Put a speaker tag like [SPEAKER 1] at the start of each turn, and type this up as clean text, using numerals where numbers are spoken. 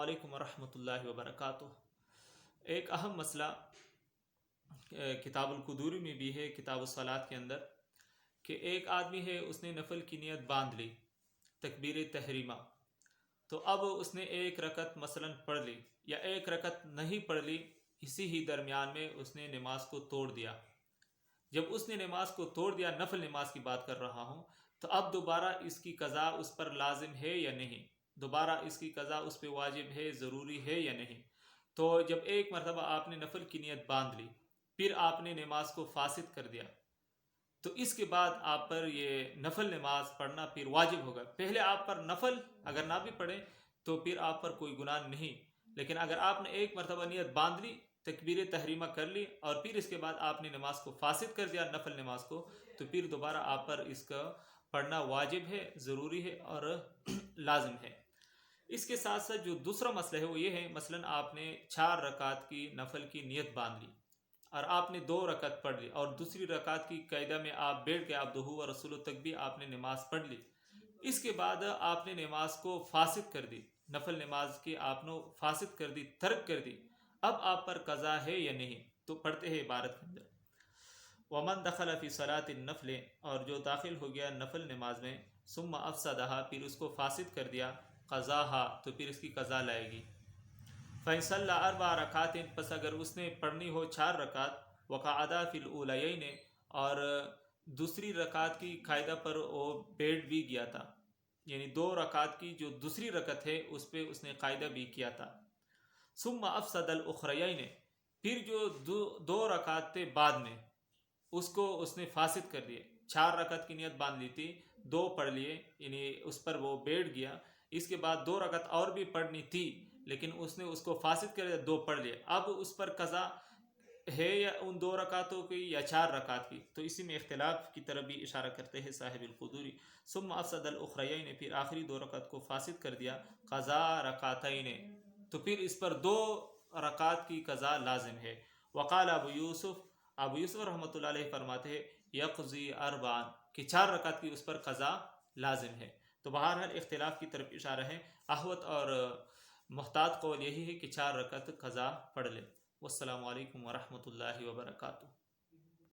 [SPEAKER 1] علیکم ورحمۃ اللہ وبرکاتہ۔ ایک اہم مسئلہ کتاب القدوری میں بھی ہے، کتاب الصلاۃ کے اندر، کہ ایک آدمی ہے، اس نے نفل کی نیت باندھ لی تکبیر تحریمہ، تو اب اس نے ایک رکعت مثلا پڑھ لی یا ایک رکعت نہیں پڑھ لی، اسی ہی درمیان میں اس نے نماز کو توڑ دیا۔ جب اس نے نماز کو توڑ دیا، نفل نماز کی بات کر رہا ہوں، تو اب دوبارہ اس کی قضا اس پر لازم ہے یا نہیں، دوبارہ اس کی قضا اس پہ واجب ہے، ضروری ہے یا نہیں۔ تو جب ایک مرتبہ آپ نے نفل کی نیت باندھ لی، پھر آپ نے نماز کو فاسد کر دیا، تو اس کے بعد آپ پر یہ نفل نماز پڑھنا پھر واجب ہوگا۔ پہلے آپ پر نفل اگر نہ بھی پڑھیں تو پھر آپ پر کوئی گناہ نہیں، لیکن اگر آپ نے ایک مرتبہ نیت باندھ لی، تکبیر تحریمہ کر لی، اور پھر اس کے بعد آپ نے نماز کو فاسد کر دیا، نفل نماز کو، تو پھر دوبارہ آپ پر اس کا پڑھنا واجب ہے، ضروری ہے اور لازم ہے۔ اس کے ساتھ ساتھ جو دوسرا مسئلہ ہے وہ یہ ہے، مثلا آپ نے 4 رکعت کی نفل کی نیت باندھ لی اور آپ نے 2 رکعت پڑھ لی، اور دوسری رکعت کی قاعدہ میں آپ بیٹھ کے عبدہ و رسولہ تک بھی آپ نے نماز پڑھ لی۔ اس کے بعد آپ نے نماز کو فاسد کر دی، نفل نماز کی آپ نے فاسد کر دی، ترک کر دی، اب آپ پر قضا ہے یا نہیں؟ تو پڑھتے ہیں عبارت کے اندر، ومن دخل فی صلاۃ النفل، اور جو داخل ہو گیا نفل نماز میں، ثم افسدها، پھر اس کو فاسد کر دیا، قضاها، تو پھر اس کی قضا لائے گی۔ فَإِن صَلَّى 4 رکعات، پس اگر اس نے پڑھنی ہو 4 رکعت، وقعد فی الاولیین، اور دوسری رکعت کی قاعدہ پر وہ بیٹھ بھی گیا تھا، یعنی 2 رکعت کی جو دوسری رکعت ہے اس پہ اس نے قاعدہ بھی کیا تھا، ثم افسد الاخرین، پھر جو 2 رکعت تھے بعد میں اس کو اس نے فاسد کر دیے۔ 4 رکعت کی نیت باندھ لی تھی، 2 پڑھ لیے، یعنی اس پر وہ بیٹھ گیا، اس کے بعد 2 رکعت اور بھی پڑھنی تھی لیکن اس نے اس کو فاسد کر دیا، 2 پڑھ لیے، اب اس پر قضا ہے یا ان 2 رکعتوں کی یا 4 رکعت کی؟ تو اسی میں اختلاف کی طرف بھی اشارہ کرتے ہیں صاحب القدوری۔ ثم افسد الاخرین، پھر آخری 2 رکعت کو فاسد کر دیا، قضا رکعتین، تو پھر اس پر 2 رکعت کی قضا لازم ہے۔ وقال ابو یوسف رحمۃ اللہ علیہ فرماتے ہیں، یقضی 4، کہ 4 رکعت کی اس پر قضا لازم ہے۔ تو بہرحال اختلاف کی طرف اشارہ ہے، احوط اور محتاط قول یہی ہے کہ 4 رکعت قضا پڑھ لے۔ والسلام علیکم ورحمۃ اللہ وبرکاتہ۔